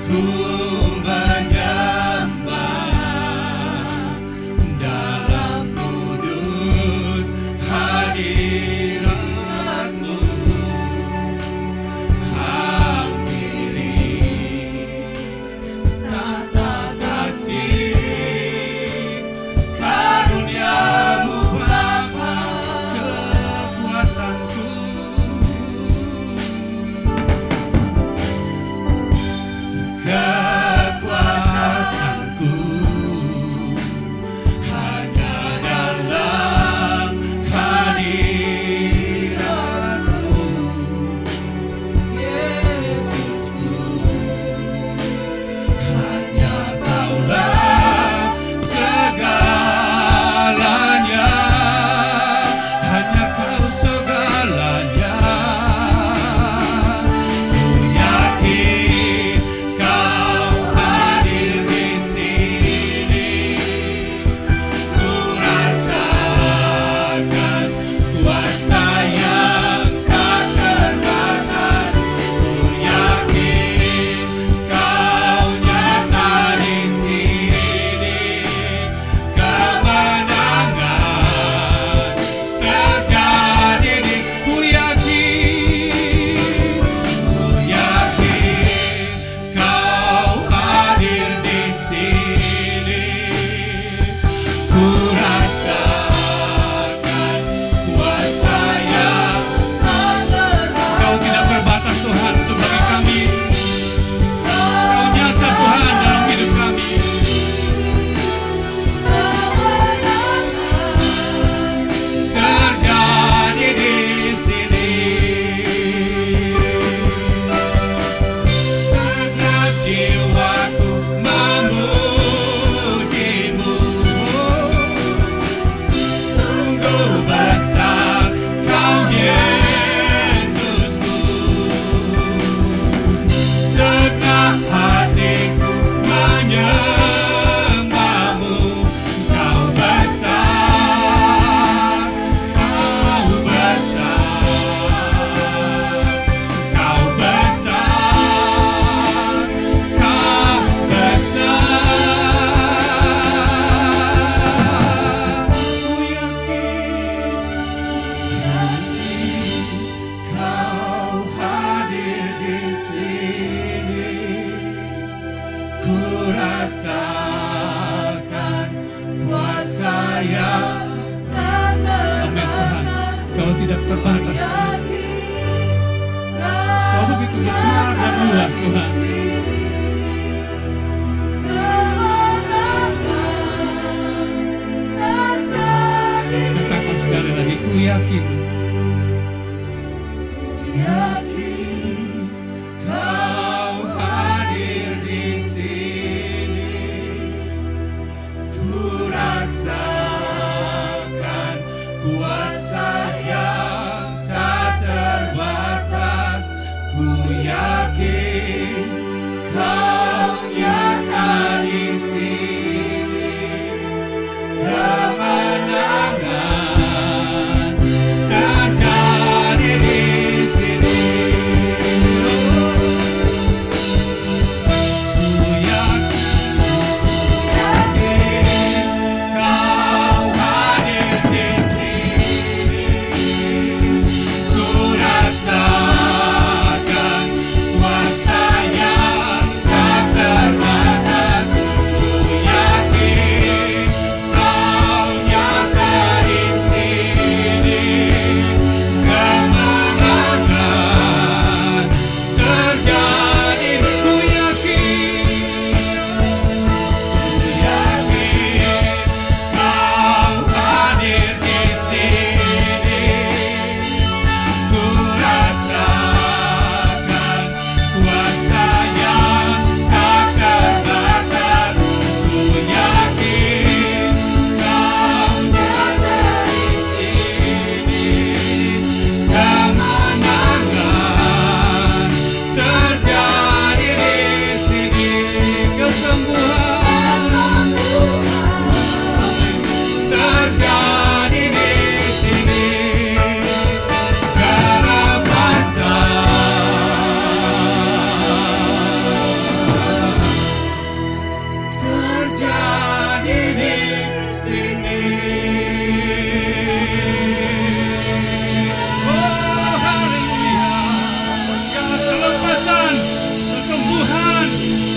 ku menyembah dalam kudus hadirat-Mu. Hampiri tata kasih karunia-Mu Bapa, kekuatanku. Kekuatanku hanya dalam hadirat-Mu, Yesusku. Hanya Kaulah segalanya, hanya Kau segalanya. Ku yakin Kau hadir di sini, ku rasakan kuasa yang tak terbatas. Ku yakin Kau nyata di sini, kemenangan terjadi di. Ku yakin Kau hadir di sini, ku rasakan kuasa yang tak terbatas. Kau tidak terbatas Tuhan untuk bagi kami. Kau nyata Tuhan dalam hidup kami. Terjadi di sini. Segenap jiwaku memuji-Mu. Sungguh besar Kau Yesusku. Segenap hatiku menyembah-Mu. Kau besar, Kau besar, Kau besar, Kau besar. Ku yakin Kau hadir di sini, ku rasakan kuasa yang tak terbatas. Amin Tuhan, Kau tidak terbatas Tuhan. Kau begitu besar dan luas Tuhan. Katakan sekali lagi, ku yakin Kau hadir di sini, ku rasakan kuasa yang tak terbatas. Ku yakin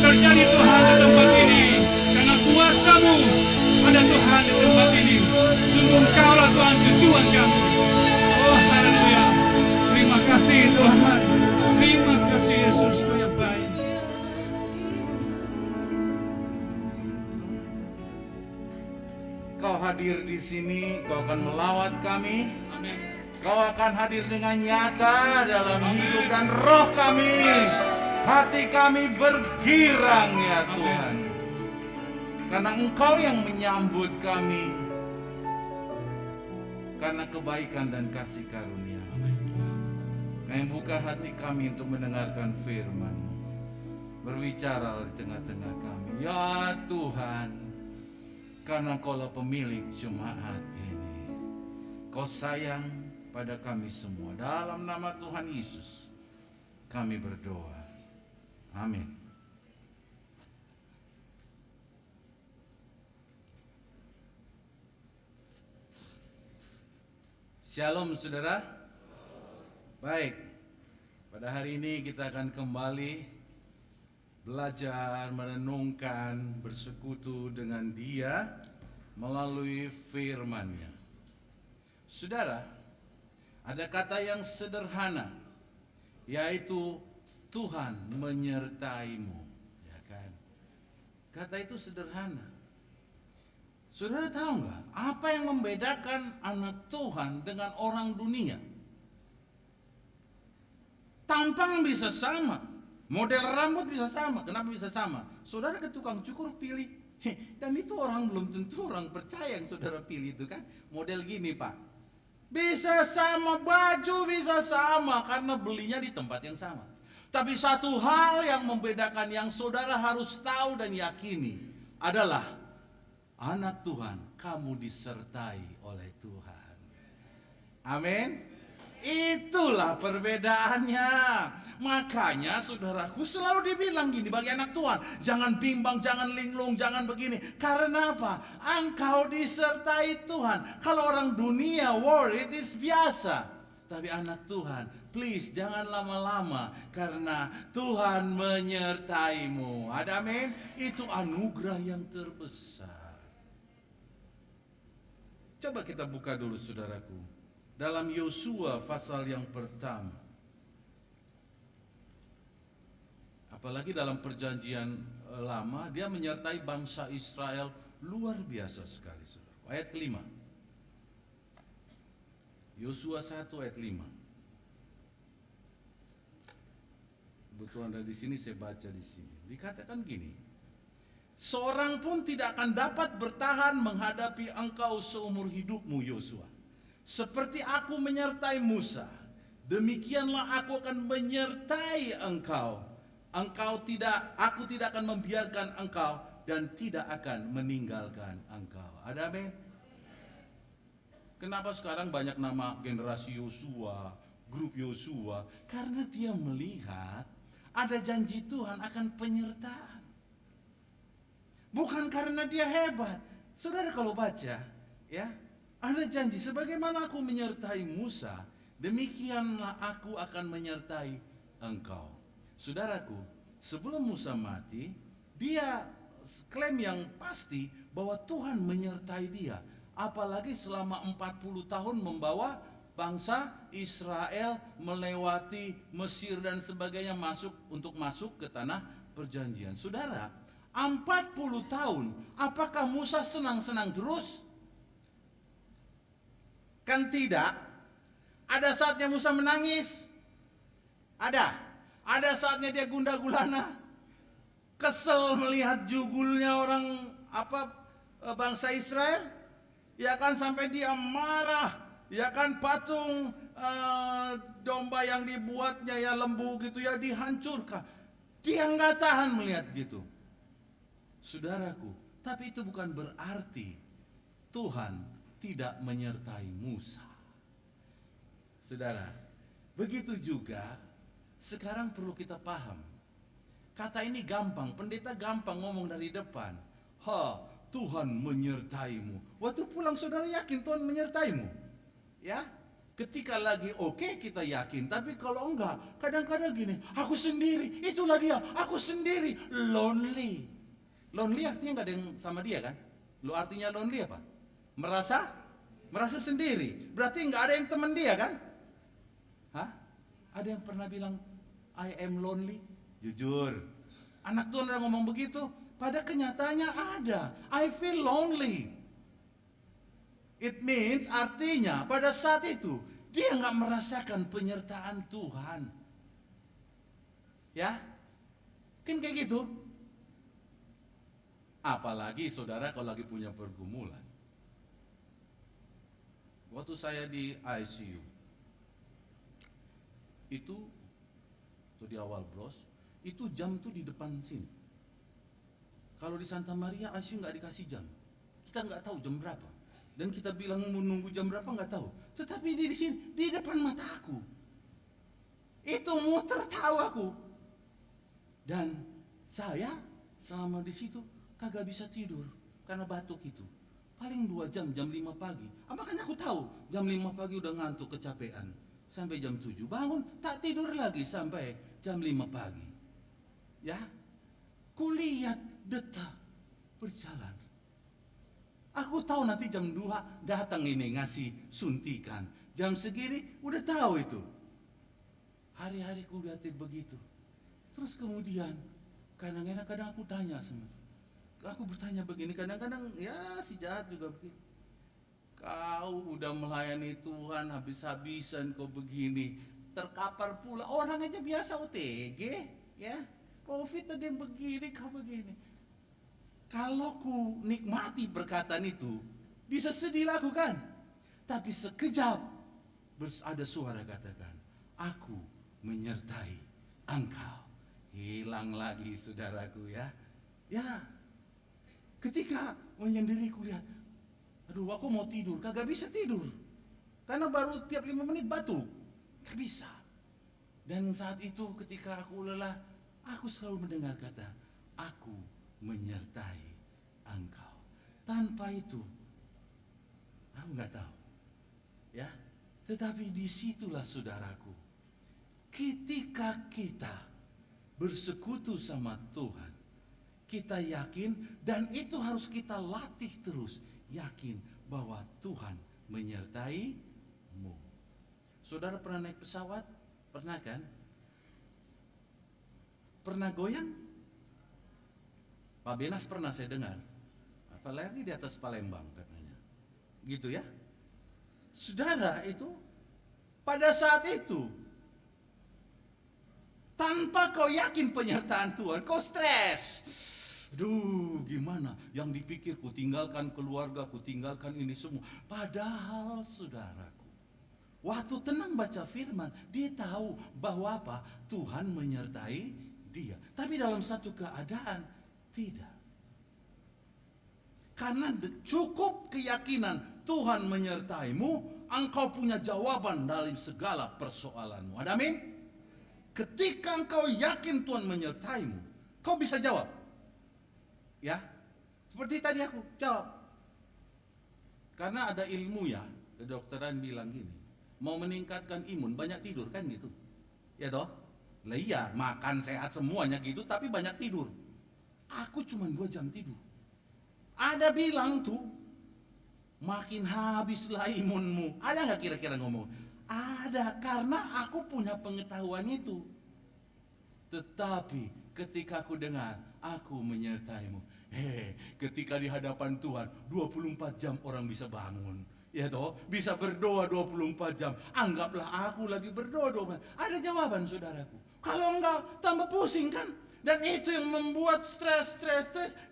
terjadi Tuhan di tempat ini. Karena kuasa-Mu ada Tuhan di tempat ini. Sungguh Engkau-lah Tuhan tujuan kami. Oh haleluya. Terima kasih Tuhan. Terima kasih Yesus, Kau yang baik. Kau hadir di sini, Kau akan melawat kami. Amin. Kau akan hadir dengan nyata dalam hidup dan roh kami. Hati kami bergirang ya Tuhan. Karena Engkau yang menyambut kami. Karena kebaikan dan kasih karunia. Kami buka hati kami untuk mendengarkan firman-Mu. Berbicara di tengah-tengah kami. Ya Tuhan, karena Kaulah pemilik jemaat ini. Kau sayang pada kami semua. Dalam nama Tuhan Yesus, kami berdoa. Amin. Shalom saudara. Baik, pada hari ini kita akan kembali belajar, merenungkan, bersekutu dengan Dia melalui firman-Nya. Saudara, ada kata yang sederhana, yaitu Tuhan menyertai-mu, ya kan? Kata itu sederhana. Saudara tahu nggak apa yang membedakan anak Tuhan dengan orang dunia? Tampang bisa sama, model rambut bisa sama. Kenapa bisa sama? Saudara ke tukang cukur pilih, dan itu orang belum tentu orang percaya yang saudara pilih itu kan. Model gini Pak, bisa sama, baju bisa sama karena belinya di tempat yang sama. Tapi satu hal yang membedakan yang saudara harus tahu dan yakini adalah anak Tuhan, kamu disertai oleh Tuhan. Amin. Itulah perbedaannya. Makanya saudaraku selalu dibilang gini bagi anak Tuhan, jangan bimbang, jangan linglung, jangan begini. Karena apa? Engkau disertai Tuhan. Kalau orang dunia worry itu biasa. Tapi anak Tuhan, please jangan lama-lama karena Tuhan menyertaimu. Ada amin? Itu anugerah yang terbesar. Coba kita buka dulu saudaraku. Dalam Yosua pasal yang pertama. Apalagi dalam perjanjian lama, dia menyertai bangsa Israel luar biasa sekali, saudara. Ayat kelima. Yosua 1 ayat 5. Kebetulan ada di sini, saya baca di sini. Dikatakan gini, seorang pun tidak akan dapat bertahan menghadapi engkau seumur hidupmu, Yosua. Seperti aku menyertai Musa, demikianlah aku akan menyertai engkau. Aku tidak akan membiarkan engkau dan tidak akan meninggalkan engkau. Ada amin? Kenapa sekarang banyak nama generasi Yosua, grup Yosua? Karena dia melihat ada janji Tuhan akan penyertaan. Bukan karena dia hebat. Saudara kalau baca, ya, ada janji, sebagaimana aku menyertai Musa, demikianlah aku akan menyertai engkau. Saudaraku, sebelum Musa mati, dia klaim yang pasti bahwa Tuhan menyertai dia. Apalagi selama 40 tahun membawa bangsa Israel melewati Mesir dan sebagainya untuk masuk ke tanah perjanjian. Saudara, 40 tahun, apakah Musa senang-senang terus? Kan tidak. Ada saatnya Musa menangis. Ada saatnya dia gundah gulana. Kesel melihat jugulnya orang bangsa Israel. Ya kan, sampai dia marah. Ya kan, patung domba yang dibuatnya ya lembu gitu ya dihancurkan. Dia nggak tahan melihat gitu. Saudaraku, tapi itu bukan berarti Tuhan tidak menyertai Musa. Saudara, begitu juga sekarang perlu kita paham. Kata ini gampang, pendeta gampang ngomong dari depan. Tuhan menyertaimu. Waktu pulang saudara yakin Tuhan menyertaimu? Ya? Ketika lagi oke kita yakin, tapi kalau enggak, kadang-kadang gini, aku sendiri, itulah dia, aku sendiri, lonely. Lonely artinya nggak ada yang sama dia kan? Lo artinya lonely apa? Merasa sendiri. Berarti nggak ada yang teman dia kan? Hah? Ada yang pernah bilang I am lonely? Jujur, anak Tuhan udah ngomong begitu. Pada kenyataannya ada. I feel lonely. It means artinya pada saat itu dia nggak merasakan penyertaan Tuhan. Ya, kan kayak gitu. Apalagi saudara kalau lagi punya pergumulan. Waktu saya di ICU, itu tuh di awal bros, itu jam tuh di depan sini. Kalau di Santa Maria ICU nggak dikasih jam, kita nggak tahu jam berapa. Dan kita bilang mau nunggu jam berapa nggak tahu. Tetapi di sini, di depan mata aku, itu muter tahu aku. Dan saya selama di situ kagak bisa tidur karena batuk itu. Paling 2 jam, jam 5 pagi. Makanya aku tahu jam 5 pagi udah ngantuk kecapean. Sampai jam 7 bangun, tak tidur lagi sampai jam 5 pagi. Ya, kulihat detak berjalan. Aku tahu nanti jam 2 datang ini ngasih suntikan. Jam segini udah tahu itu. Hari-hari ku lihat begitu. Terus kemudian kadang-kadang aku tanya sama, aku bertanya begini, kadang-kadang ya si jahat juga begini. Kau udah melayani Tuhan habis-habisan kau begini, terkapar pula, orang aja biasa OTG, ya. Covid ada yang begini, kau begini. Kalau ku nikmati perkataan itu, bisa sedih lakukan. Tapi sekejap ada suara katakan, aku menyertai engkau. Hilang lagi saudaraku ya. Ya, ketika menyendiri kulihat, aduh aku mau tidur, kagak bisa tidur. Karena baru tiap 5 menit batuk, gak bisa. Dan saat itu ketika aku lelah, aku selalu mendengar kata, aku menyertai engkau. Tanpa itu, aku nggak tahu, ya. Tetapi disitulah saudaraku, ketika kita bersekutu sama Tuhan, kita yakin dan itu harus kita latih terus, yakin bahwa Tuhan menyertai-mu. Saudara pernah naik pesawat? Pernah kan? Pernah goyang? Pak Benas pernah saya dengar, apalagi di atas Palembang katanya, gitu ya. Saudara itu pada saat itu, tanpa kau yakin penyertaan Tuhan, kau stres. Aduh gimana, yang dipikir ku tinggalkan keluarga, ku tinggalkan ini semua. Padahal saudaraku, waktu tenang baca firman, dia tahu bahwa apa? Tuhan menyertai dia. Tapi dalam satu keadaan, tidak. Karena cukup keyakinan Tuhan menyertaimu, engkau punya jawaban dari segala persoalanmu. Ada amin? Ketika engkau yakin Tuhan menyertaimu, kau bisa jawab. Ya, seperti tadi aku jawab. Karena ada ilmu ya, kedokteran bilang gini, mau meningkatkan imun banyak tidur kan gitu. Ya toh? Lah iya, makan sehat semuanya gitu tapi banyak tidur. Aku cuma 2 jam tidur. Ada bilang tuh, makin habislah imunmu. Ada nggak kira-kira ngomong? Ada, karena aku punya pengetahuan itu. Tetapi ketika aku dengar, aku menyertaimu. Ketika di hadapan Tuhan, 24 jam orang bisa bangun. Ya toh, bisa berdoa 24 jam. Anggaplah aku lagi berdoa 24. Ada jawaban saudaraku. Kalau enggak, tambah pusing kan? Dan itu yang membuat stres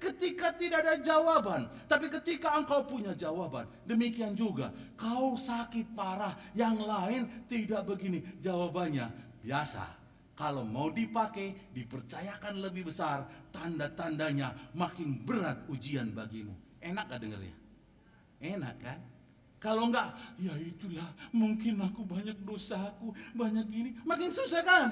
ketika tidak ada jawaban. Tapi ketika engkau punya jawaban, demikian juga kau sakit parah, yang lain tidak begini. Jawabannya biasa. Kalau mau dipakai, dipercayakan lebih besar, tanda-tandanya makin berat ujian bagimu. Enak gak dengernya? Enak kan? Kalau enggak, ya itulah, mungkin aku banyak dosaku, banyak gini, makin susah kan?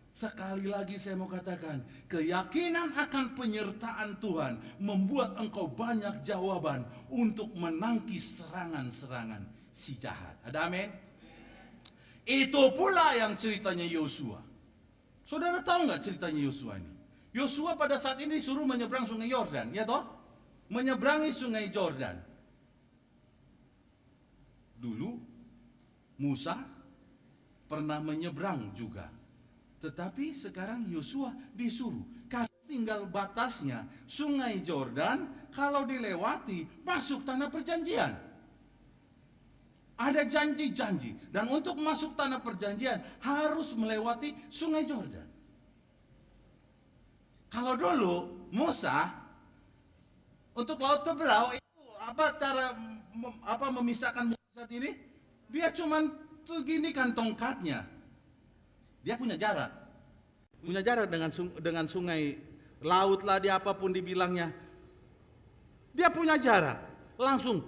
Sekali lagi saya mau katakan, keyakinan akan penyertaan Tuhan membuat engkau banyak jawaban untuk menangkis serangan-serangan si jahat. Ada amin? Itu pula yang ceritanya Yosua. Saudara tahu nggak ceritanya Yosua ini? Yosua pada saat ini disuruh menyeberang sungai Yordan, ya toh? Menyeberangi sungai Yordan. Dulu Musa pernah menyeberang juga. Tetapi sekarang Yosua disuruh. Karena tinggal batasnya sungai Yordan, kalau dilewati masuk tanah perjanjian. Ada janji-janji, dan untuk masuk tanah perjanjian harus melewati sungai Yordan. Kalau dulu Musa untuk laut Teberau itu memisahkan mukjizat ini? Dia cuman ginikan tongkatnya. Dia punya jarak dengan sungai, laut lah, dia apapun dibilangnya. Dia punya jarak, langsung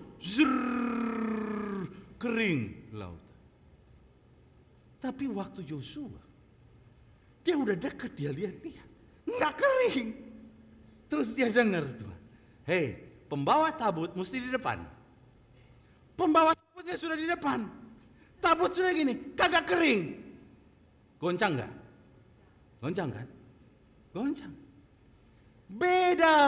kering laut. Tapi waktu Yosua, dia udah dekat, dia lihat-lihat, nggak kering. Terus dia dengar, Tuhan, hei, pembawa tabut mesti di depan. Pembawa tabutnya sudah di depan. Tabut sudah gini, kagak kering. Goncang nggak? Goncang kan? Goncang. Beda.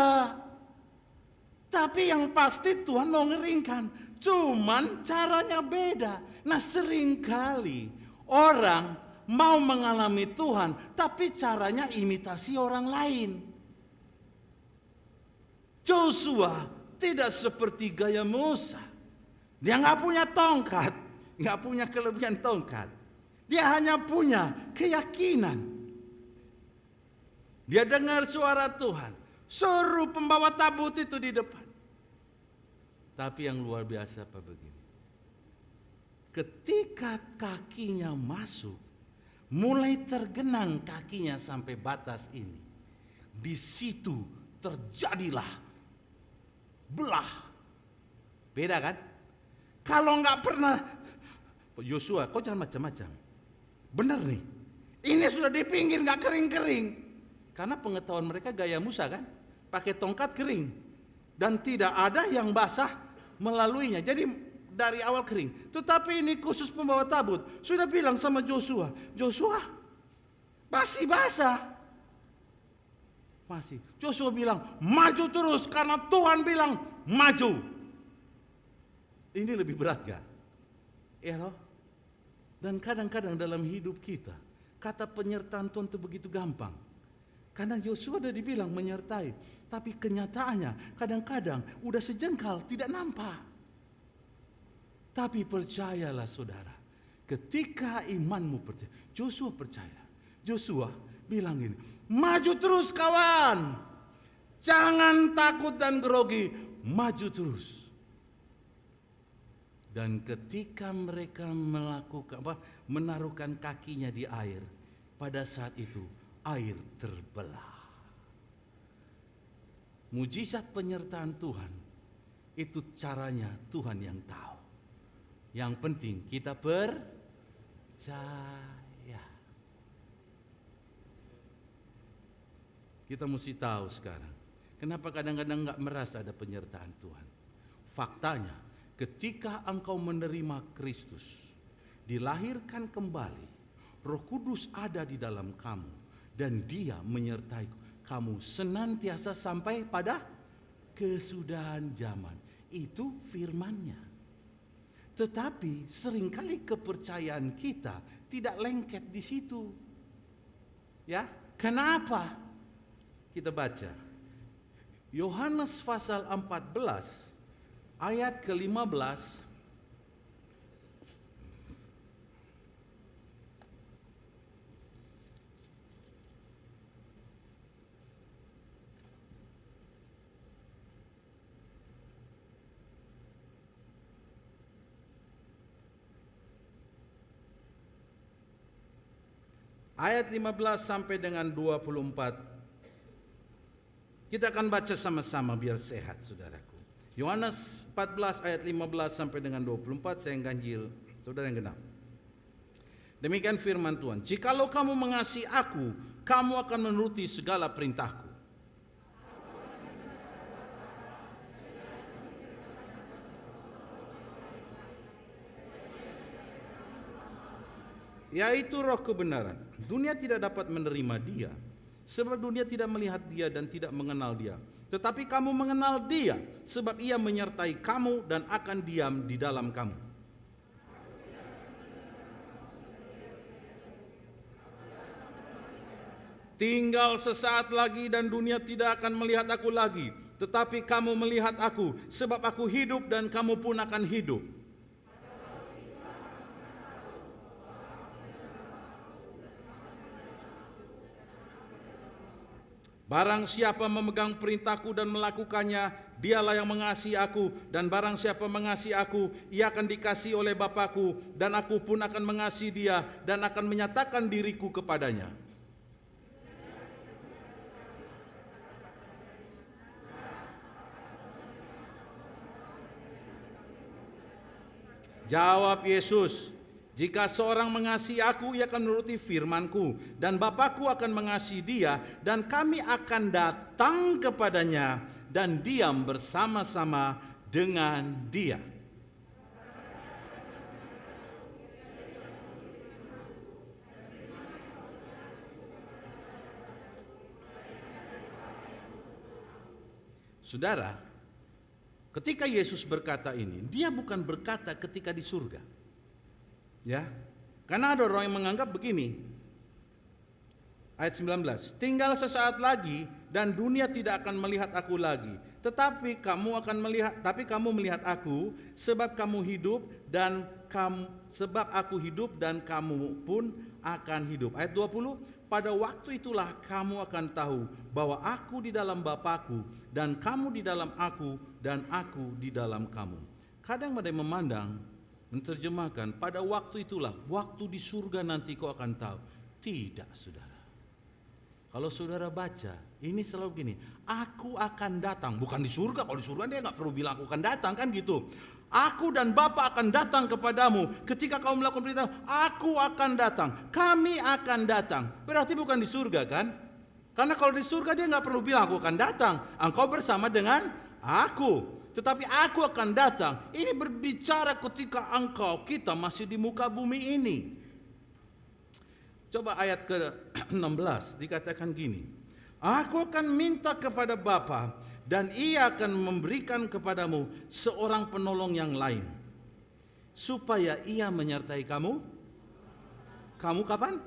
Tapi yang pasti Tuhan mau ngeringkan. Cuman caranya beda. Nah, seringkali orang mau mengalami Tuhan, tapi caranya imitasi orang lain. Joshua tidak seperti gaya Musa. Dia nggak punya tongkat, nggak punya kelebihan tongkat. Dia hanya punya keyakinan. Dia dengar suara Tuhan, suruh pembawa tabut itu di depan. Tapi yang luar biasa apa begini? Ketika kakinya masuk, mulai tergenang kakinya sampai batas ini. Di situ terjadilah belah. Beda kan? Kalau nggak pernah, Yosua, kau jangan macam-macam. Benar nih, ini sudah di pinggir nggak kering-kering. Karena pengetahuan mereka gaya Musa kan, pakai tongkat kering dan tidak ada yang basah melaluinya. Jadi dari awal kering. Tetapi ini khusus pembawa tabut sudah bilang sama Joshua, Joshua masih basah. Masih. Joshua bilang maju terus karena Tuhan bilang maju. Ini lebih berat gak? Ya loh. Dan kadang-kadang dalam hidup kita kata penyertaan Tuhan itu begitu gampang. Karena Yosua sudah dibilang menyertai, tapi kenyataannya kadang-kadang udah sejengkal tidak nampak. Tapi percayalah saudara, ketika imanmu percaya, Joshua percaya. Joshua bilang ini, maju terus kawan, jangan takut dan grogi, maju terus. Dan ketika mereka menaruhkan kakinya di air, pada saat itu air terbelah. Mujizat penyertaan Tuhan itu caranya Tuhan yang tahu. Yang penting kita percaya. Kita mesti tahu sekarang, kenapa kadang-kadang nggak merasa ada penyertaan Tuhan. Faktanya, ketika engkau menerima Kristus, dilahirkan kembali, Roh Kudus ada di dalam kamu, dan Dia menyertai kamu senantiasa sampai pada kesudahan zaman. Itu firman-Nya. Tetapi seringkali kepercayaan kita tidak lengket di situ. Ya, kenapa? Kita baca Yohanes pasal 14 ayat ke-15. Ayat 15 sampai dengan 24. Kita akan baca sama-sama biar sehat saudaraku. Yohanes 14 ayat 15 sampai dengan 24, saya yang ganjil, saudara yang genap. Demikian firman Tuhan, jikalau kamu mengasihi aku, kamu akan menuruti segala perintahku. yaitu roh kebenaran. Dunia tidak dapat menerima dia, sebab dunia tidak melihat dia dan tidak mengenal dia. Tetapi kamu mengenal dia, sebab ia menyertai kamu dan akan diam di dalam kamu. Tinggal sesaat lagi dan dunia tidak akan melihat aku lagi, tetapi kamu melihat aku, sebab aku hidup dan kamu pun akan hidup. Barang siapa memegang perintahku dan melakukannya, dialah yang mengasihi aku. Dan barang siapa mengasihi aku, ia akan dikasihi oleh Bapa-Ku, dan aku pun akan mengasihi dia dan akan menyatakan diriku kepadanya. Jawab Yesus, jika seorang mengasihi aku, ia akan menuruti firman-Ku, dan Bapa-Ku akan mengasihi dia, dan kami akan datang kepadanya dan diam bersama-sama dengan dia. Saudara, ketika Yesus berkata ini, dia bukan berkata ketika di surga. Ya, karena ada orang yang menganggap begini. Ayat 19, tinggal sesaat lagi dan dunia tidak akan melihat aku lagi, tetapi kamu melihat aku, sebab aku hidup dan kamu pun akan hidup. Ayat 20, pada waktu itulah kamu akan tahu bahwa aku di dalam Bapa-Ku dan kamu di dalam aku dan aku di dalam kamu. Kadang ada yang memandang, menerjemahkan, pada waktu itulah, waktu di surga nanti kau akan tahu. Tidak, saudara. Kalau saudara baca, ini selalu gini, aku akan datang. Bukan di surga, kalau di surga dia gak perlu bilang aku akan datang, kan gitu. Aku dan Bapa akan datang kepadamu. Ketika kau melakukan perintah, aku akan datang. Kami akan datang. Berarti bukan di surga, kan? Karena kalau di surga dia gak perlu bilang aku akan datang. Engkau bersama dengan aku. Tetapi aku akan datang. Ini berbicara ketika kita masih di muka bumi ini. Coba ayat ke-16 dikatakan gini. Aku akan minta kepada Bapa dan ia akan memberikan kepadamu seorang penolong yang lain, supaya ia menyertai kamu. Kamu kapan?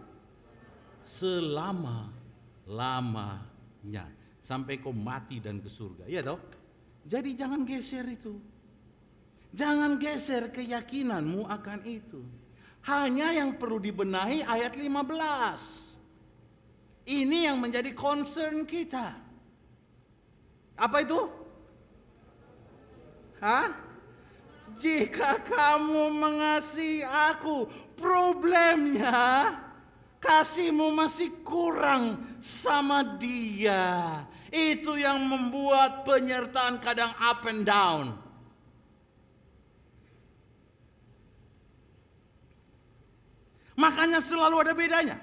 Selama-lamanya. Sampai kau mati dan ke surga. Iya toh? Jadi jangan geser itu. Jangan geser keyakinanmu akan itu. Hanya yang perlu dibenahi ayat 15. Ini yang menjadi concern kita. Apa itu? Jika kamu mengasihi aku, problemnya kasihmu masih kurang sama dia. Itu yang membuat penyertaan kadang up and down. Makanya selalu ada bedanya.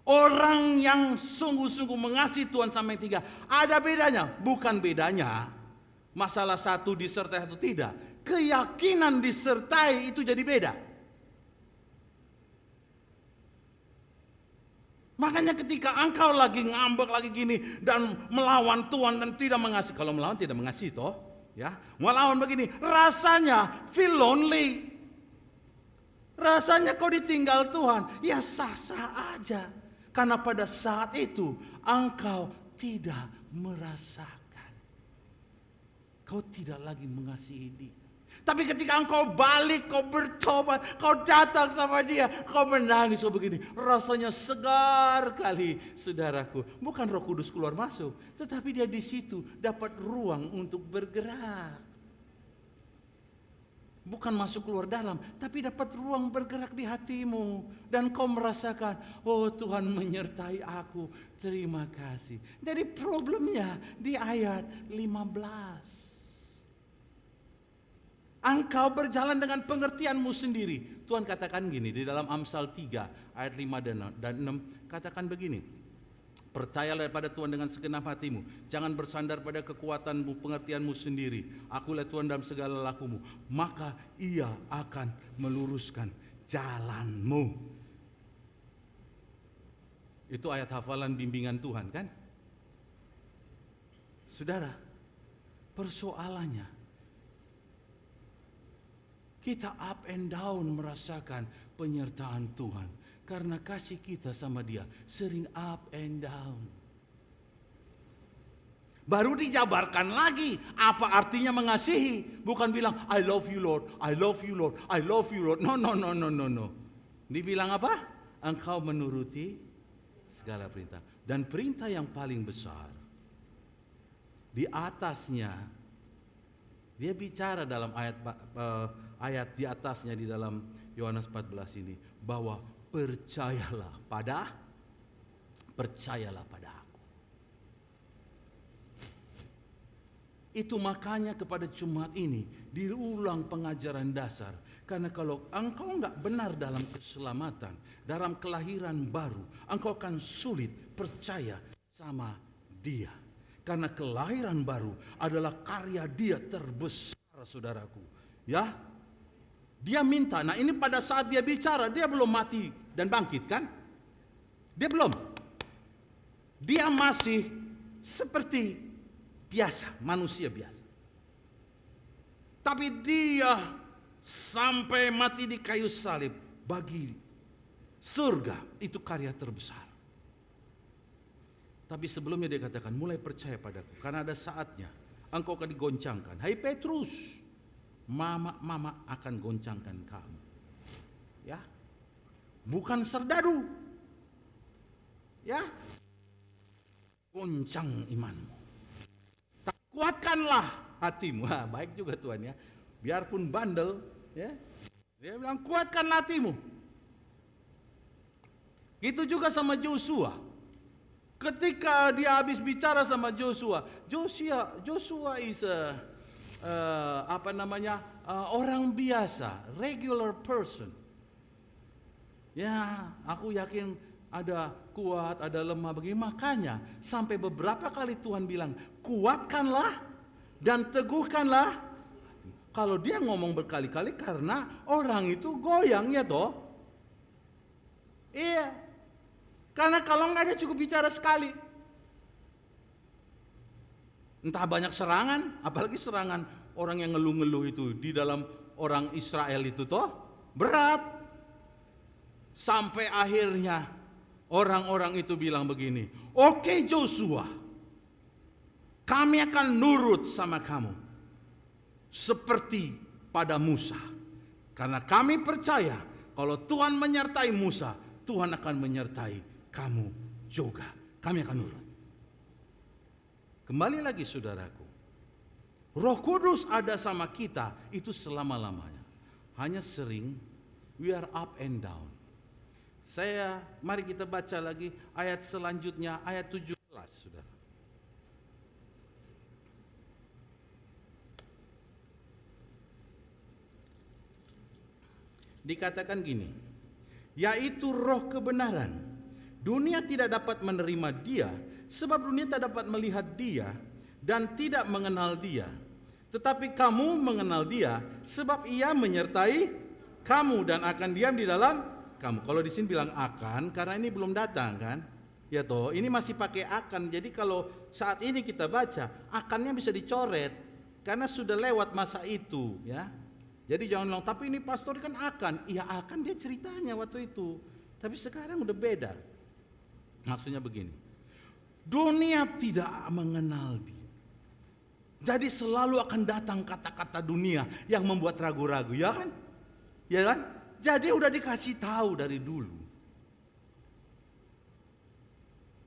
Orang yang sungguh-sungguh mengasihi Tuhan sampai 3, ada bedanya. Bukan bedanya masalah satu disertai atau tidak. Keyakinan disertai itu jadi beda. Makanya ketika engkau lagi ngambek lagi gini dan melawan Tuhan dan tidak mengasihi, kalau melawan tidak mengasihi toh, ya, melawan begini, rasanya feel lonely. Rasanya kau ditinggal Tuhan, ya sah-sah aja. Karena pada saat itu engkau tidak merasakan, kau tidak lagi mengasihi dia. Tapi ketika engkau balik, kau bertobat, kau datang sama dia, kau menangis, kau begini, rasanya segar kali, saudaraku. Bukan Roh Kudus keluar masuk, tetapi dia di situ dapat ruang untuk bergerak. Bukan masuk keluar dalam, tapi dapat ruang bergerak di hatimu. Dan kau merasakan, oh Tuhan menyertai aku, terima kasih. Jadi problemnya di ayat 15. Engkau berjalan dengan pengertianmu sendiri. Tuhan katakan gini, di dalam Amsal 3 ayat 5 dan 6, katakan begini. Percayalah pada Tuhan dengan segenap hatimu. Jangan bersandar pada kekuatanmu, pengertianmu sendiri. Akulah Tuhan dalam segala lakumu. Maka ia akan meluruskan jalanmu. Itu ayat hafalan bimbingan Tuhan kan? Saudara, persoalannya kita up and down merasakan penyertaan Tuhan. Karena kasih kita sama Dia sering up and down. Baru dijabarkan lagi apa artinya mengasihi. Bukan bilang I love you Lord, I love you Lord, I love you Lord. No. Dibilang apa? Engkau menuruti segala perintah. Dan perintah yang paling besar, di atasnya, dia bicara dalam ayat di atasnya di dalam Yohanes 14 ini, bahwa percayalah pada aku. Itu makanya kepada Jumat ini diulang pengajaran dasar. Karena kalau engkau enggak benar dalam keselamatan, dalam kelahiran baru, engkau akan sulit percaya sama Dia. Karena kelahiran baru adalah karya Dia terbesar, saudaraku. Ya, Dia minta. Nah, ini pada saat Dia bicara, Dia belum mati dan bangkit kan? Dia belum. Dia masih seperti biasa, manusia biasa. Tapi Dia sampai mati di kayu salib bagi surga itu karya terbesar. Tapi sebelumnya Dia katakan, mulai percaya padaku, karena ada saatnya engkau akan digoncangkan. Hai Petrus, mama akan goncangkan kamu. Ya, bukan serdadu. Ya, goncang imanmu. Kuatkanlah hatimu. Wah, baik juga Tuhan ya. Biarpun bandel, ya, Dia bilang kuatkanlah hatimu. Itu juga sama Joshua. Ketika Dia habis bicara sama Joshua is orang biasa, regular person. Ya, aku yakin ada kuat, ada lemah begini. Makanya sampai beberapa kali Tuhan bilang, kuatkanlah dan teguhkanlah. Kalau Dia ngomong berkali-kali karena orang itu goyang ya toh. Iya. Karena kalau enggak Dia cukup bicara sekali. Entah banyak serangan, apalagi serangan orang yang ngeluh-ngeluh itu di dalam orang Israel itu toh berat. Sampai akhirnya orang-orang itu bilang begini, oke Joshua, kami akan nurut sama kamu seperti pada Musa. Karena kami percaya kalau Tuhan menyertai Musa, Tuhan akan menyertai kamu juga. Kami akan nurut. Kembali lagi saudaraku, Roh Kudus ada sama kita itu selama-lamanya. Hanya sering we are up and down. Mari kita baca lagi ayat selanjutnya, ayat 17 saudara. Dikatakan gini, yaitu roh kebenaran. Dunia tidak dapat menerima Dia, sebab dunia tak dapat melihat Dia dan tidak mengenal Dia. Tetapi kamu mengenal Dia, sebab Ia menyertai kamu dan akan diam di dalam kamu. Kalau di sini bilang akan, karena ini belum datang kan? Ya toh, ini masih pakai akan. Jadi kalau saat ini kita baca, akannya bisa dicoret karena sudah lewat masa itu, ya. Jadi jangan bilang, tapi ini pastor kan akan. Iya akan, dia ceritanya waktu itu. Tapi sekarang udah beda. Maksudnya begini, dunia tidak mengenal Dia. Jadi selalu akan datang kata-kata dunia yang membuat ragu-ragu, ya kan? Ya kan? Jadi udah dikasih tahu dari dulu.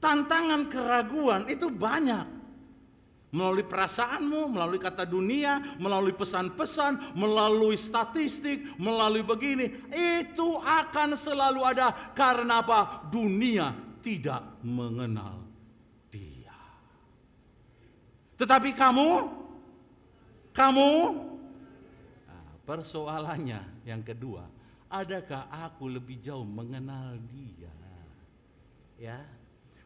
Tantangan keraguan itu banyak. Melalui perasaanmu, melalui kata dunia, melalui pesan-pesan, melalui statistik, melalui begini. Itu akan selalu ada. Karena apa? Dunia tidak mengenal Dia. Tetapi kamu, persoalannya yang kedua, adakah aku lebih jauh mengenal Dia? Ya,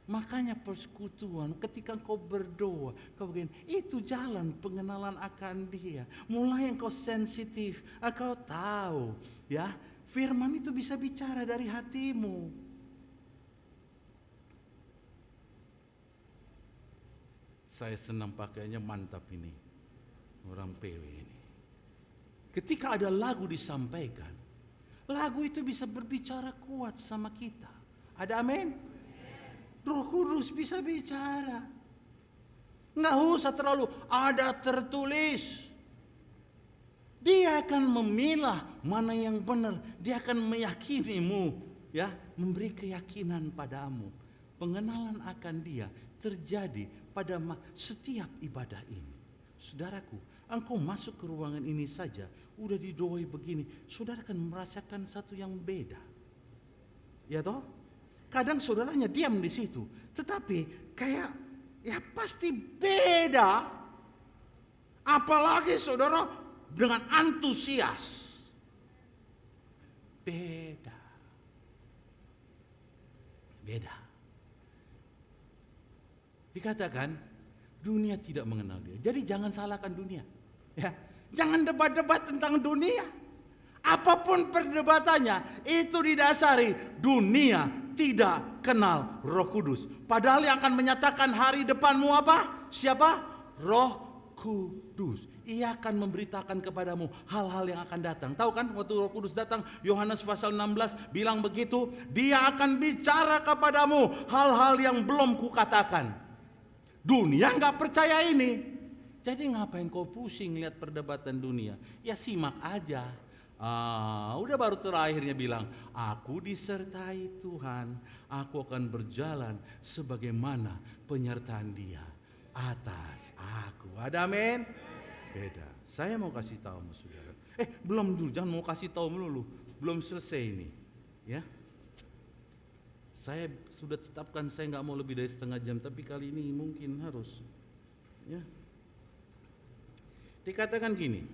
makanya persekutuan ketika kau berdoa, kau begini, itu jalan pengenalan akan Dia. Mulai engkau sensitif, engkau tahu, ya. Firman itu bisa bicara dari hatimu. Saya senang pakainya mantap ini. Orang PW ini. Ketika ada lagu disampaikan, lagu itu bisa berbicara kuat sama kita. Ada amin? Roh Kudus bisa bicara. Nggak usah terlalu ada tertulis. Dia akan memilah mana yang benar. Dia akan meyakinimu, ya, memberi keyakinan padamu. Pengenalan akan Dia terjadi pada setiap ibadah ini. Saudaraku, engkau masuk ke ruangan ini saja, udah didoai begini, saudara akan merasakan satu yang beda. Ya toh? Kadang saudaranya diam di situ, tetapi kayak ya pasti beda. Apalagi saudara dengan antusias. Beda. Dikatakan dunia tidak mengenal Dia. Jadi jangan salahkan dunia. Ya, jangan debat-debat tentang dunia. Apapun perdebatannya itu didasari dunia tidak kenal Roh Kudus. Padahal yang akan menyatakan hari depanmu apa? Siapa? Roh Kudus. Ia akan memberitakan kepadamu hal-hal yang akan datang. Tahu kan waktu Roh Kudus datang, Yohanes pasal 16 bilang begitu, Dia akan bicara kepadamu hal-hal yang belum kukatakan. Dunia nggak percaya ini. Jadi ngapain kau pusing lihat perdebatan dunia? Ya simak aja. Udah baru terakhirnya bilang, aku disertai Tuhan, aku akan berjalan sebagaimana penyertaan Dia atas aku. Ada amin? Beda. Saya mau kasih tahu sama saudara. Belum dulu, jangan mau kasih tahu melulu. Belum selesai ini. Ya. Saya sudah tetapkan saya nggak mau lebih dari setengah jam, tapi kali ini mungkin harus. Ya. Dikatakan gini.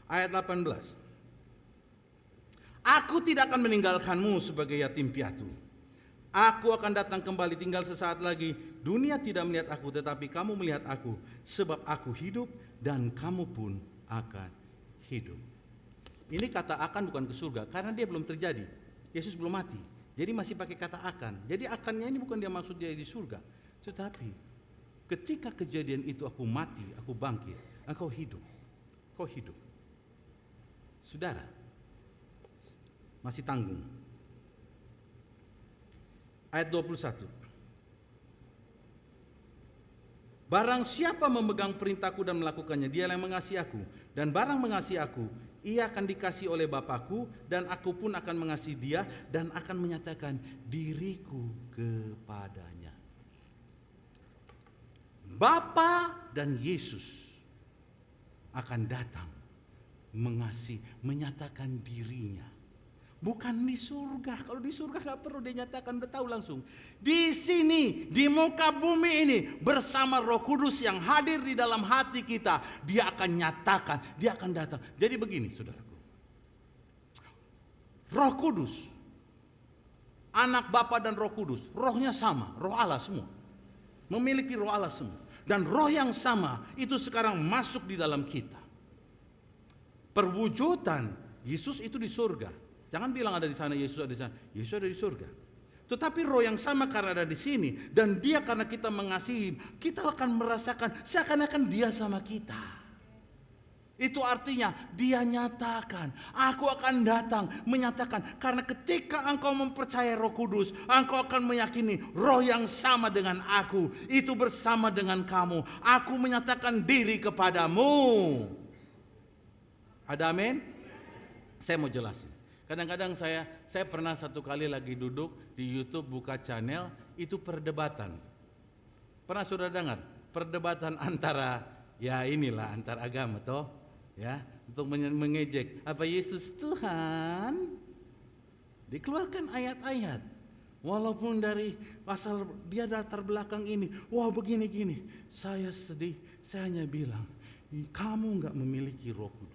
Ayat 18. Aku tidak akan meninggalkanmu sebagai yatim piatu. Aku akan datang kembali tinggal sesaat lagi. Dunia tidak melihat aku, tetapi kamu melihat aku. Sebab aku hidup dan kamu pun akan hidup. Ini kata akan bukan ke surga, karena dia belum terjadi. Yesus belum mati, jadi masih pakai kata akan. Jadi akannya ini bukan dia maksud dia di surga, tetapi ketika kejadian itu aku mati, aku bangkit, engkau hidup, kau hidup. Saudara, masih tanggung. Ayat 21. Barang siapa memegang perintahku dan melakukannya, dialah yang mengasihi aku. Dan barang mengasihi aku, ia akan dikasihi oleh Bapakku, dan aku pun akan mengasihi dia, dan akan menyatakan diriku kepadanya. Bapa dan Yesus akan datang mengasihi, menyatakan dirinya. Bukan di surga. Kalau di surga gak perlu dia nyatakan, udah tahu langsung. Di sini, di muka bumi ini, bersama Roh Kudus yang hadir di dalam hati kita, dia akan nyatakan, dia akan datang. Jadi begini saudaraku, Roh Kudus, anak Bapa dan Roh Kudus, rohnya sama, roh Allah semua, memiliki roh Allah semua. Dan roh yang sama itu sekarang masuk di dalam kita. Perwujudan Yesus itu di surga. Jangan bilang ada di sana, Yesus ada di sana. Yesus ada di surga. Tetapi roh yang sama karena ada di sini, dan dia karena kita mengasihi, kita akan merasakan seakan-akan dia sama kita. Itu artinya dia nyatakan, aku akan datang menyatakan. Karena ketika engkau mempercayai Roh Kudus, engkau akan meyakini roh yang sama dengan aku, itu bersama dengan kamu. Aku menyatakan diri kepadamu. Ada amin? Saya mau jelasin. Kadang-kadang saya pernah satu kali lagi duduk di YouTube, buka channel, itu perdebatan. Pernah sudah dengar? Perdebatan antara, ya inilah, antar agama toh, ya, untuk mengejek apa Yesus Tuhan. Dikeluarkan ayat-ayat. Walaupun dari pasal dia latar belakang ini, wah begini-gini. Saya sedih, saya hanya bilang, kamu enggak memiliki Roh Kudus.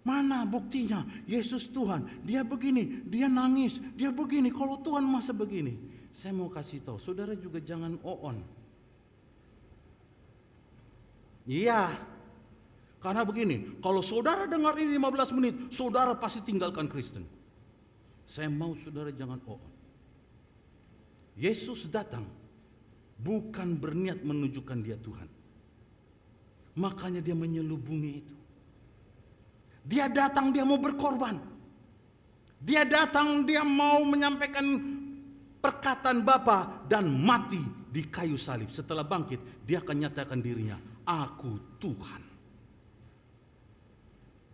Mana buktinya? Yesus Tuhan, dia begini, dia nangis, dia begini. Kalau Tuhan masa begini? Saya mau kasih tahu, saudara juga jangan on. Iya, Karena begini, kalau saudara dengar ini 15 menit, saudara pasti tinggalkan Kristen. Saya mau saudara jangan on. Yesus datang bukan berniat menunjukkan dia Tuhan. Makanya dia menyelubungi itu. Dia datang, dia mau berkorban. Dia datang, dia mau menyampaikan perkataan Bapa dan mati di kayu salib. Setelah bangkit, dia akan nyatakan dirinya, aku Tuhan.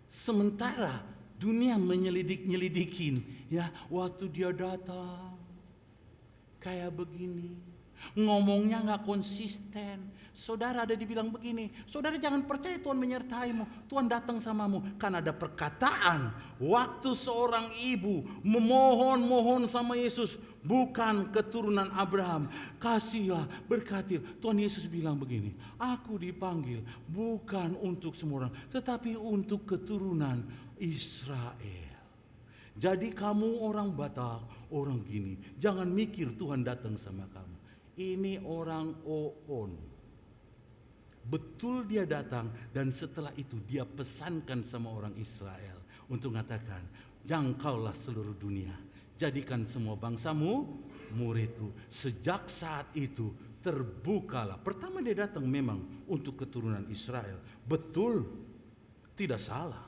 Sementara dunia menyelidikin, ya, waktu dia datang kayak begini, ngomongnya nggak konsisten. Saudara ada dibilang begini, saudara jangan percaya Tuhan menyertaimu, Tuhan datang samamu. Karena ada perkataan, waktu seorang ibu memohon sama Yesus, bukan keturunan Abraham, kasihlah, berkati. Tuhan Yesus bilang begini, aku dipanggil bukan untuk semua orang, tetapi untuk keturunan Israel. Jadi kamu orang Batak, orang gini, jangan mikir Tuhan datang sama kamu. Ini orang Oon. Betul dia datang, dan setelah itu dia pesankan sama orang Israel untuk mengatakan, jangkaulah seluruh dunia, jadikan semua bangsamu muridku. Sejak saat itu terbukalah. Pertama dia datang memang untuk keturunan Israel. Betul, tidak salah.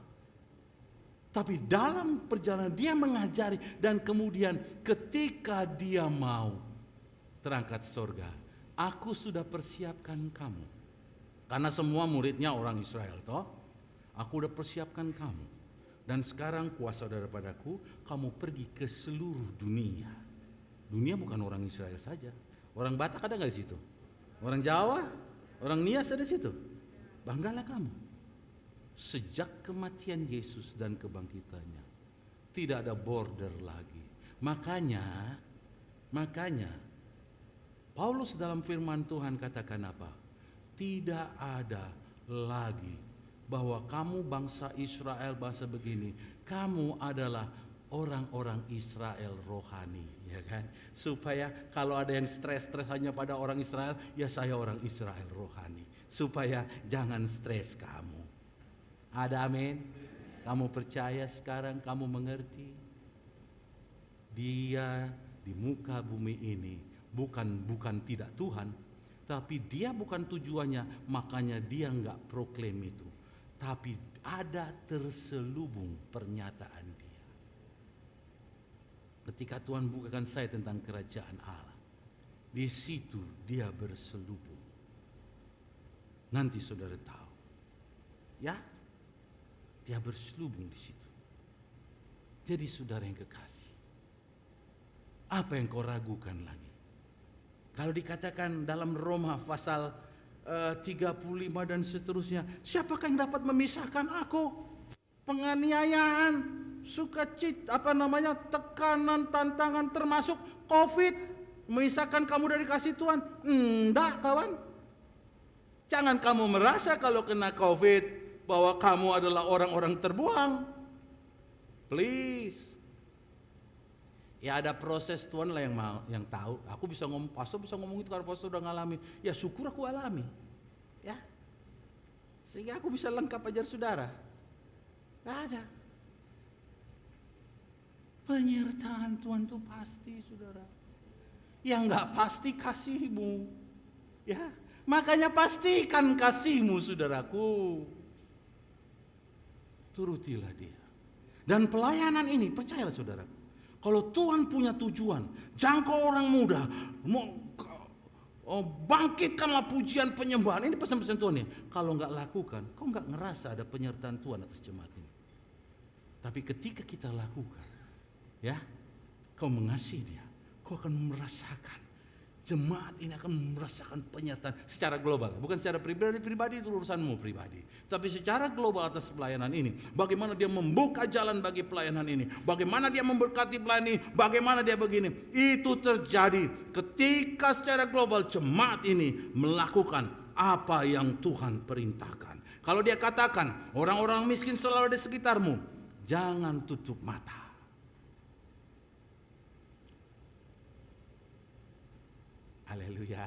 Tapi dalam perjalanan dia mengajari, dan kemudian ketika dia mau terangkat surga, aku sudah persiapkan kamu. Karena semua muridnya orang Israel, toh. Aku udah persiapkan kamu. Dan sekarang kuasa daripadaku, kamu pergi ke seluruh dunia. Dunia bukan orang Israel saja. Orang Batak ada nggak di situ? Orang Jawa, orang Nias ada di situ. Banggalah kamu. Sejak kematian Yesus dan kebangkitannya, tidak ada border lagi. Makanya Paulus dalam firman Tuhan katakan apa? Tidak ada lagi bahwa kamu bangsa Israel, bangsa begini, kamu adalah orang-orang Israel rohani, ya kan? Supaya kalau ada yang stres hanya pada orang Israel, ya saya orang Israel rohani. Supaya jangan stres kamu. Ada amin? Kamu percaya sekarang, kamu mengerti? Dia di muka bumi ini bukan tidak Tuhan. Tapi dia bukan tujuannya, makanya dia enggak proklaim itu. Tapi ada terselubung pernyataan dia. Ketika Tuhan bukakan saya tentang kerajaan Allah, di situ dia berselubung. Nanti saudara tahu, ya, dia berselubung di situ. Jadi saudara yang kekasih, apa yang kau ragukan lagi? Kalau dikatakan dalam Roma pasal 35 dan seterusnya, siapakah yang dapat memisahkan aku? Penganiayaan, sukacita, tekanan, tantangan, termasuk COVID, memisahkan kamu dari kasih Tuhan? Enggak, kawan. Jangan kamu merasa kalau kena COVID bahwa kamu adalah orang-orang terbuang. Please. Ya ada proses, Tuhan lah yang tahu. Aku bisa ngomong, pastor bisa ngomong itu karena pastor udah ngalami. Ya syukur aku alami, ya, sehingga aku bisa lengkap ajar saudara. Gak ada. Penyertaan Tuhan itu pasti, saudara. Yang gak pasti kasihmu, ya. Makanya pastikan kasihmu, saudaraku. Turutilah dia. Dan pelayanan ini, percayalah saudaraku, kalau Tuhan punya tujuan, jangkau orang muda, bangkitkanlah pujian penyembahan. Ini pesan-pesan Tuhan ya. Kalau nggak lakukan, kau nggak ngerasa ada penyertaan Tuhan atas jemaat ini. Tapi ketika kita lakukan, ya, kau mengasihi dia, kau akan merasakan. Jemaat ini akan merasakan penyertaan secara global, bukan secara pribadi itu urusanmu pribadi, tapi secara global atas pelayanan ini. Bagaimana dia membuka jalan bagi pelayanan ini, bagaimana dia memberkati pelayanan ini, bagaimana dia begini. Itu terjadi ketika secara global jemaat ini melakukan apa yang Tuhan perintahkan. Kalau dia katakan orang-orang miskin selalu ada di sekitarmu, jangan tutup mata. Haleluya.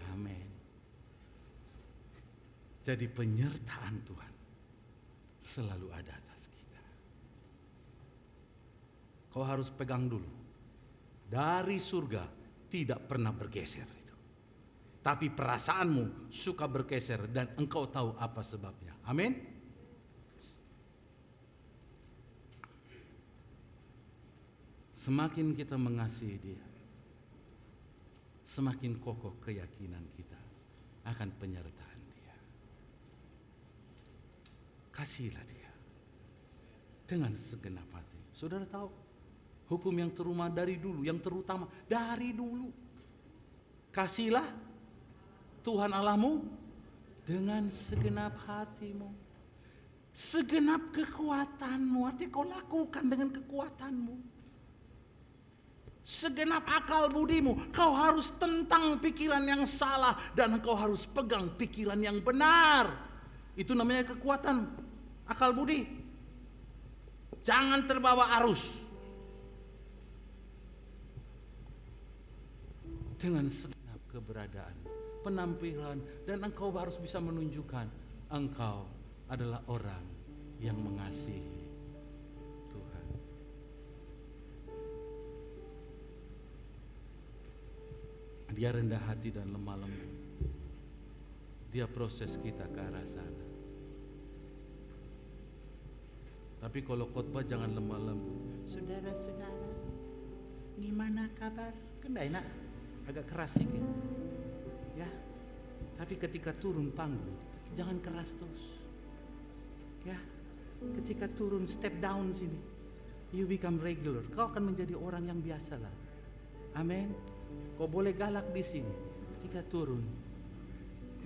Amin. Jadi penyertaan Tuhan selalu ada atas kita. Kau harus pegang dulu. Dari surga tidak pernah bergeser itu. Tapi perasaanmu suka bergeser dan engkau tahu apa sebabnya. Amin. Semakin kita mengasihi Dia, semakin kokoh keyakinan kita akan penyertaan Dia. Kasihilah Dia dengan segenap hati. Saudara tahu, hukum yang terutama dari dulu, yang terutama dari dulu. Kasihilah Tuhan Allahmu dengan segenap hatimu, segenap kekuatanmu. Artinya kau lakukan dengan kekuatanmu. Segenap akal budimu. Kau harus tentang pikiran yang salah dan kau harus pegang pikiran yang benar. Itu namanya kekuatan akal budi. Jangan terbawa arus. Dengan segenap keberadaan, penampilan, dan engkau harus bisa menunjukkan engkau adalah orang yang mengasihi Tuhan. Dia rendah hati dan lemah lembut. Dia proses kita ke arah sana. Tapi kalau khotbah jangan lemah lembut. Saudara-saudara, gimana kabar? Kan gak enak, agak keras sedikit. Ya, tapi ketika turun panggung, jangan keras terus. Ya, ketika turun step down sini, you become regular. Kau akan menjadi orang yang biasa lah. Amin. Kau boleh galak di sini, ketika turun,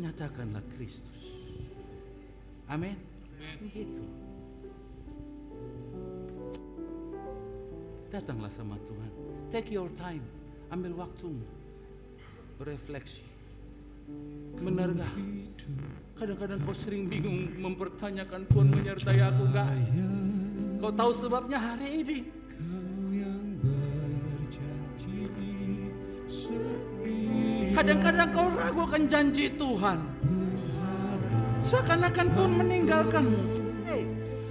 nyatakanlah Kristus. Amin. Begitu. Datanglah sama Tuhan. Take your time. Ambil waktumu. Berefleksi. Benar gak? Kadang-kadang kau sering bingung mempertanyakan, Tuhan menyertai aku gak? Kau tahu sebabnya hari ini. Kadang-kadang kau ragu akan janji Tuhan. Seakan-akan Tuhan meninggalkanmu. Hey,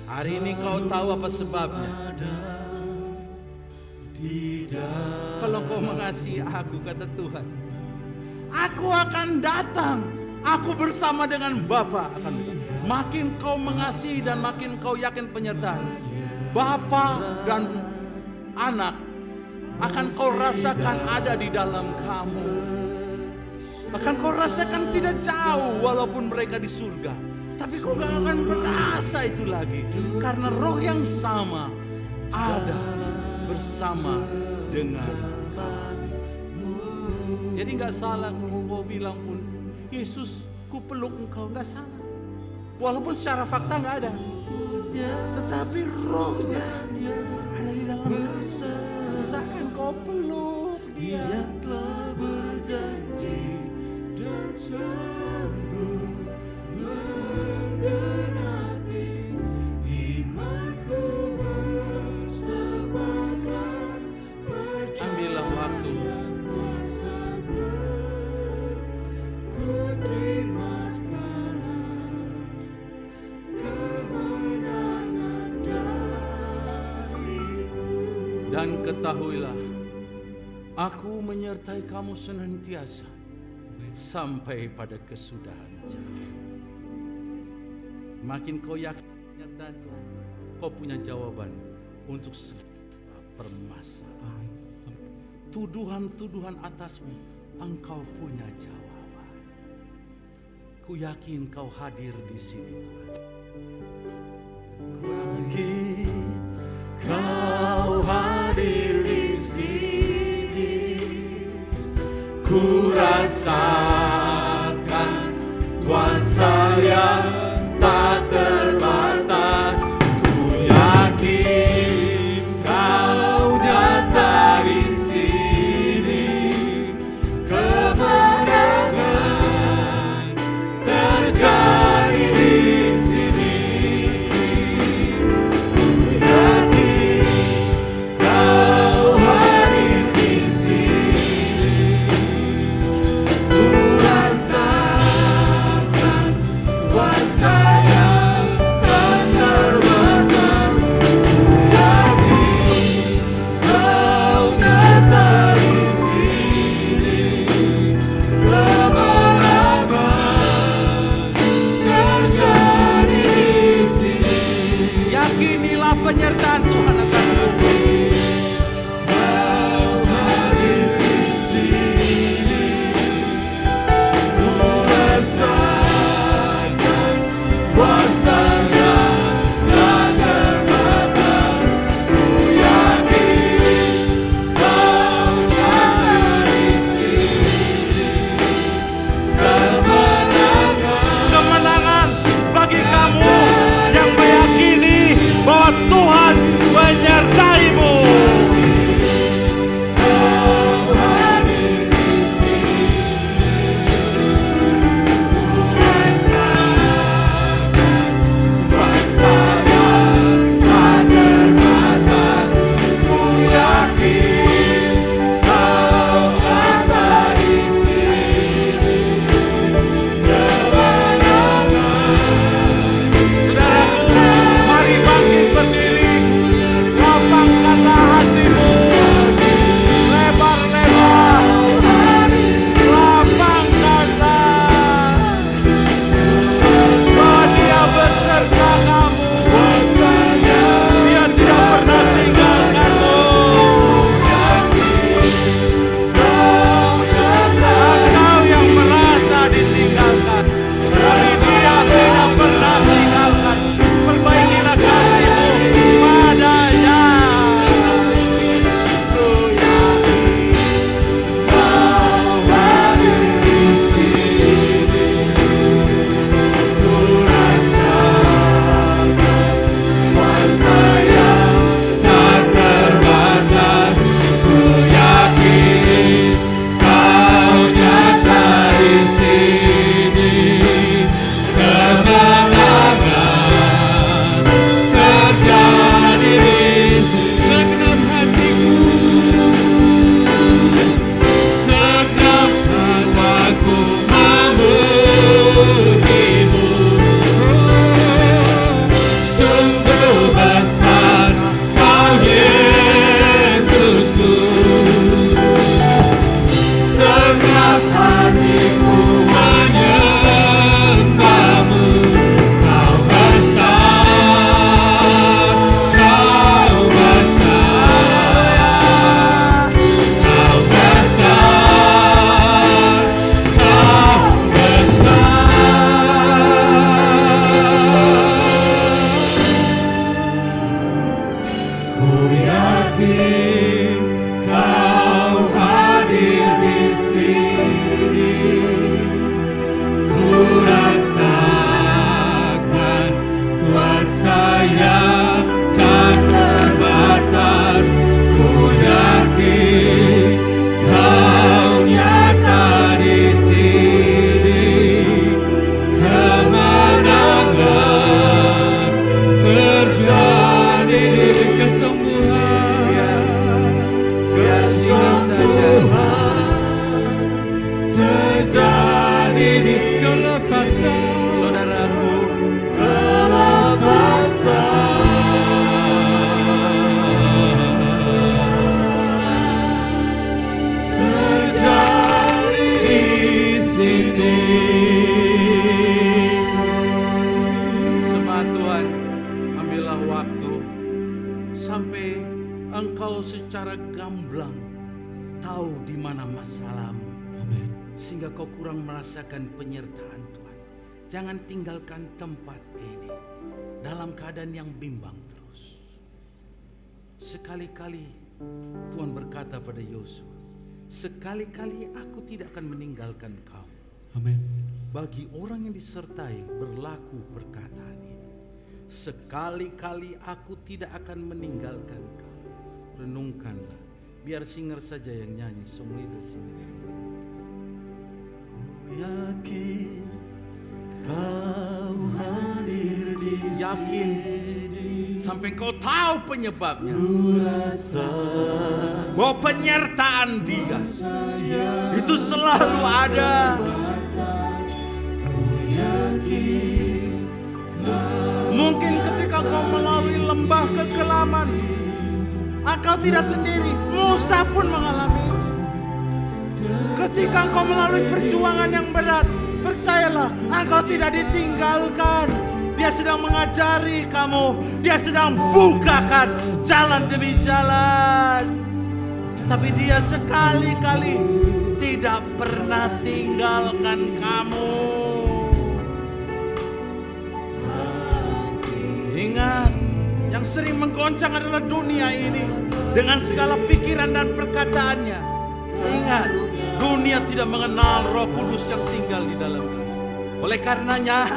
hari ini kau tahu apa sebabnya. Kalau kau mengasihi aku, kata Tuhan, aku akan datang. Aku bersama dengan Bapa akan datang. Makin kau mengasihi dan makin kau yakin penyertaan, Bapa dan Anak akan kau rasakan ada di dalam kamu. Akan kau rasakan tidak jauh walaupun mereka di surga. Tapi kau gak akan merasa itu lagi. Karena roh yang sama ada bersama dengan kamu. Jadi gak salah kau bilang pun, Yesus ku peluk engkau, gak salah. Walaupun secara fakta gak ada. Tetapi rohnya ada di dalam kamu. Seakan kau peluk Dia. Dia telah berjanji dan sanggup menggenapi imanku bersepakat percaya. Ambillah waktu. Ku terima sekarang kemenangan darimu. Dan ketahuilah, aku menyertai kamu senantiasa sampai pada kesudahan zaman. Makin kau yakin penyertaan Tuhan, kau punya jawaban untuk segala permasalahan. Tuduhan-tuduhan atasmu, engkau punya jawaban. Ku yakin kau hadir di sini, Tuhan. Kau hadir di sini, ku rasakan kuasa yang tak terbatas. Ku yakin kau nyata di sini, kemenangan terjadi di sini. Ku yakin kau hadir di sini. tahu di mana masalahmu, Amin. sehingga kau kurang merasakan penyertaan Tuhan. Jangan tinggalkan tempat ini dalam keadaan yang bimbang terus. Sekali-kali Tuhan berkata pada Yosua, sekali-kali aku tidak akan meninggalkan kau. Amin. Bagi orang yang disertai berlaku perkataan ini, sekali-kali aku tidak akan meninggalkan kau. Renungkanlah, biar singer saja yang nyanyi, song leader singer. Ku yakin kau hadir di Yakin sampai kau tahu penyebabnya, bahwa penyertaan Dia itu selalu ada. Mungkin ketika kau melalui lembah kekelaman, engkau tidak sendiri. Musa pun mengalami itu. Ketika engkau melalui perjuangan yang berat, percayalah, engkau tidak ditinggalkan. Dia sedang mengajari kamu, Dia sedang bukakan jalan demi jalan. Tapi Dia sekali-kali tidak pernah tinggalkan kamu. Ingat, yang sering menggoncang adalah dunia ini dengan segala pikiran dan perkataannya. Ingat, dunia tidak mengenal Roh Kudus yang tinggal di dalamnya. Oleh karenanya,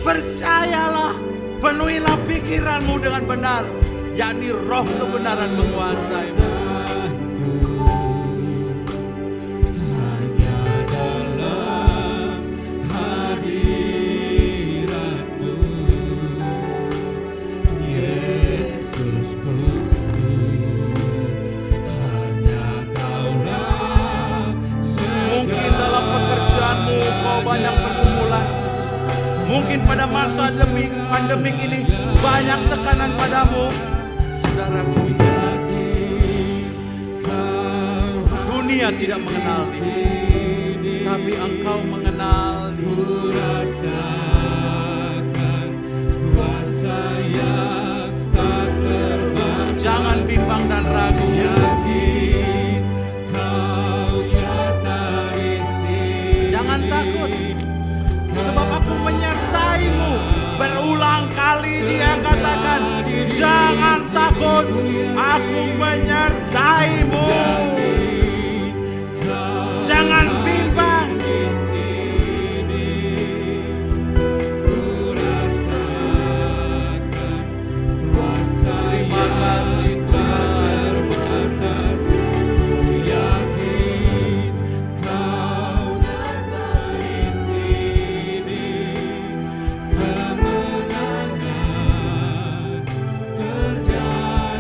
percayalah, penuhilah pikiranmu dengan benar, yakni roh kebenaran menguasaimu. Banyak pergumulan. Mungkin pada masa pandemik ini banyak tekanan padamu, saudaraku. Dunia tidak mengenal Dia, tapi engkau mengenal Dia. Jangan bimbang dan ragu. Jangan takut, sebab aku menyertaimu. Berulang kali Dia katakan, jangan takut, aku menyertaimu. Jangan bimbang. Terima kasih Tuhan.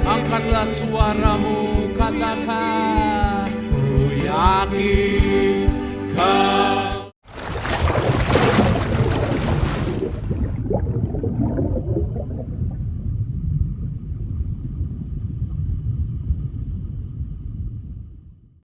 Angkatlah suaramu, katakan, ku yakin